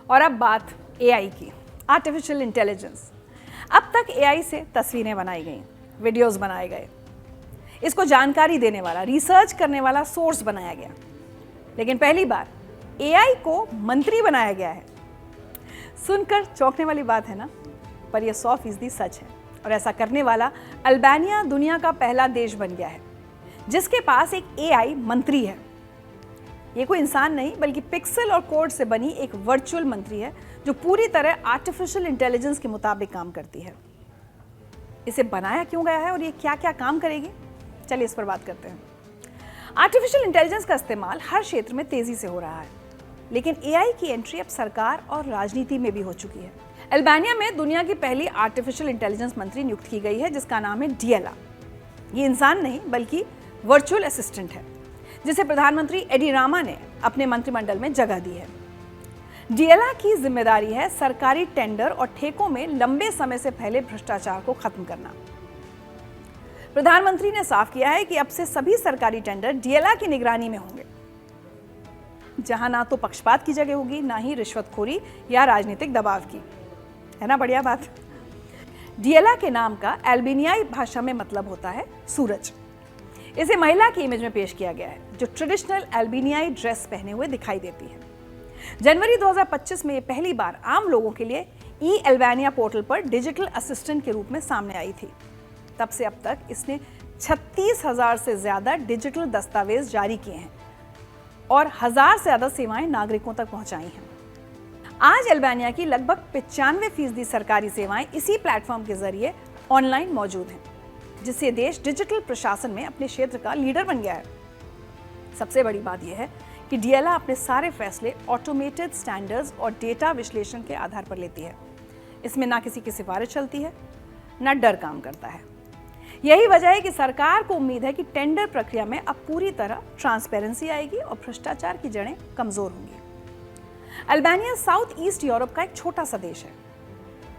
और अब बात एआई की, आर्टिफिशियल इंटेलिजेंस। अब तक एआई से तस्वीरें बनाई गई, वीडियोस बनाए गए, इसको जानकारी देने वाला, रिसर्च करने वाला सोर्स बनाया गया, लेकिन पहली बार एआई को मंत्री बनाया गया है। सुनकर चौंकने वाली बात है ना, पर यह 100% सच है। और ऐसा करने वाला अल्बानिया दुनिया का पहला देश बन गया है जिसके पास एक एआई मंत्री है। ये कोई इंसान नहीं बल्कि पिक्सल और कोड से बनी एक वर्चुअल मंत्री है जो पूरी तरह आर्टिफिशियल इंटेलिजेंस के मुताबिक काम करती है। इसे बनाया क्यों गया है और ये क्या क्या काम करेगी, चलिए इस पर बात करते हैं। आर्टिफिशियल इंटेलिजेंस का इस्तेमाल हर क्षेत्र में तेजी से हो रहा है, लेकिन एआई की एंट्री अब सरकार और राजनीति में भी हो चुकी है। अल्बानिया में दुनिया की पहली आर्टिफिशियल इंटेलिजेंस मंत्री नियुक्त की गई है जिसका नाम है डिएला। ये इंसान नहीं बल्कि वर्चुअल असिस्टेंट है जिसे प्रधानमंत्री एडी रामा ने अपने मंत्रिमंडल में जगह दी है। डिएला की जिम्मेदारी है सरकारी टेंडर और ठेकों में लंबे समय से फैले भ्रष्टाचार को खत्म करना। प्रधानमंत्री ने साफ किया है कि अब से सभी सरकारी टेंडर डिएला की निगरानी में होंगे, जहां ना तो पक्षपात की जगह होगी, ना ही रिश्वतखोरी या राजनीतिक दबाव की। है ना बढ़िया बात। डिएला के नाम का अल्बानियाई भाषा में मतलब होता है सूरज। इसे महिला की इमेज में पेश किया गया है जो ट्रेडिशनल अल्बानियाई ड्रेस पहने हुए दिखाई देती है। जनवरी 2025 में ये पहली बार आम लोगों के लिए ई अल्बानिया पोर्टल पर डिजिटल असिस्टेंट के रूप में सामने आई थी। तब से अब तक इसने 36,000 से ज्यादा डिजिटल दस्तावेज जारी किए हैं और 1000 से ज्यादा सेवाएं नागरिकों तक पहुंचाई हैं। आज अल्बानिया की लगभग 95% सरकारी सेवाएं इसी प्लेटफॉर्म के जरिए ऑनलाइन मौजूद हैं, जिससे देश डिजिटल प्रशासन में अपने क्षेत्र का लीडर बन गया है। सबसे बड़ी बात यह है कि डिएला अपने सारे फैसले ऑटोमेटेड स्टैंडर्ड्स और डेटा विश्लेषण के आधार पर लेती है। इसमें ना किसी की सिफारिश चलती है, ना डर काम करता है। यही वजह है कि सरकार को उम्मीद है कि टेंडर प्रक्रिया में अब पूरी तरह ट्रांसपेरेंसी आएगी और भ्रष्टाचार की जड़ें कमजोर होंगी। अल्बानिया साउथ ईस्ट यूरोप का एक छोटा सा देश है,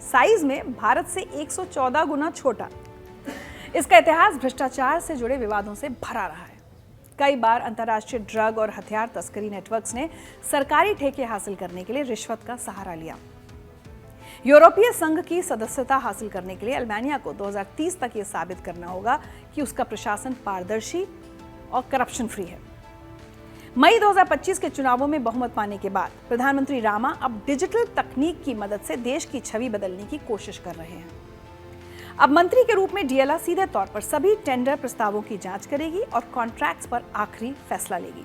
साइज में भारत से 114 गुना छोटा। इसका इतिहास भ्रष्टाचार से जुड़े विवादों से भरा रहा है। कई बार अंतर्राष्ट्रीय ड्रग और हथियार तस्करी नेटवर्क्स ने सरकारी ठेके हासिल करने के लिए रिश्वत का सहारा लिया। यूरोपीय संघ की सदस्यता हासिल करने के लिए अल्बानिया को 2030 तक ये साबित करना होगा कि उसका प्रशासन पारदर्शी और करप्शन फ्री है। मई 2025 के चुनावों में बहुमत पाने के बाद प्रधानमंत्री रामा अब डिजिटल तकनीक की मदद से देश की छवि बदलने की कोशिश कर रहे हैं। अब मंत्री के रूप में डिएला सीधे तौर पर सभी टेंडर प्रस्तावों की जांच करेगी और कॉन्ट्रैक्ट्स पर आखिरी फैसला लेगी।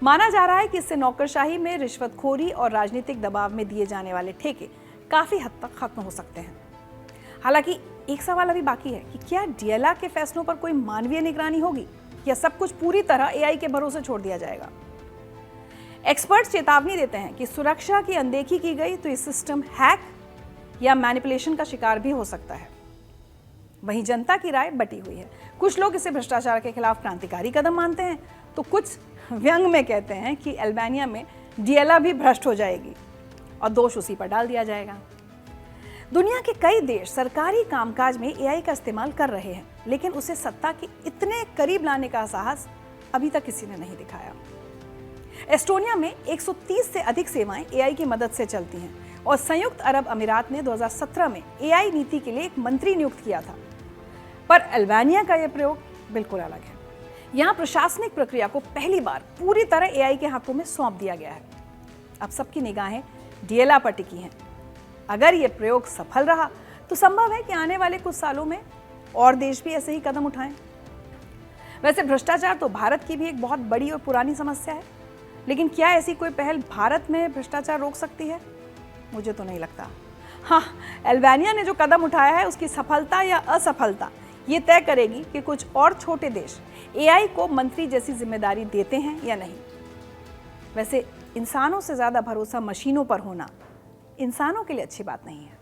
माना जा रहा है कि इससे नौकरशाही में रिश्वतखोरी और राजनीतिक दबाव में दिए जाने वाले ठेके काफी हद तक खत्म हो सकते हैं। हालांकि एक सवाल अभी बाकी है कि क्या डिएला के फैसलों पर कोई मानवीय निगरानी होगी या सब कुछ पूरी तरह एआई के भरोसे छोड़ दिया जाएगा। एक्सपर्ट्स चेतावनी देते हैं कि सुरक्षा की अनदेखी की गई तो ये सिस्टम हैक या मैनिपुलेशन का शिकार भी हो सकता है। वहीं जनता की राय बटी हुई है। कुछ लोग इसे भ्रष्टाचार के खिलाफ क्रांतिकारी कदम मानते हैं तो कुछ व्यंग में कहते हैं कि अल्बानिया में डिएला भी भ्रष्ट हो जाएगी और दोष उसी पर डाल दिया जाएगा। दुनिया के कई देश सरकारी कामकाज में एआई का इस्तेमाल कर रहे हैं, लेकिन उसे सत्ता के इतने करीब लाने का साहस अभी तक किसी ने नहीं दिखाया। एस्टोनिया में 130 से अधिक सेवाएं एआई की मदद से चलती हैं और संयुक्त अरब अमीरात ने 2017 में एआई नीति के लिए एक मंत्री नियुक्त किया था। पर अल्बानिया का यह प्रयोग बिल्कुल अलग है। यहाँ प्रशासनिक प्रक्रिया को पहली बार पूरी तरह एआई के हाथों में सौंप दिया गया है। अब सबकी निगाहें डिएला पर टिकी हैं। अगर यह प्रयोग सफल रहा तो संभव है कि आने वाले कुछ सालों में और देश भी ऐसे ही कदम उठाएं। वैसे भ्रष्टाचार तो भारत की भी एक बहुत बड़ी और पुरानी समस्या है, लेकिन क्या ऐसी कोई पहल भारत में भ्रष्टाचार रोक सकती है? मुझे तो नहीं लगता। हाँ, अल्बानिया ने जो कदम उठाया है उसकी सफलता या असफलता ये तय करेगी कि कुछ और छोटे देश एआई को मंत्री जैसी जिम्मेदारी देते हैं या नहीं। वैसे इंसानों से ज्यादा भरोसा मशीनों पर होना इंसानों के लिए अच्छी बात नहीं है।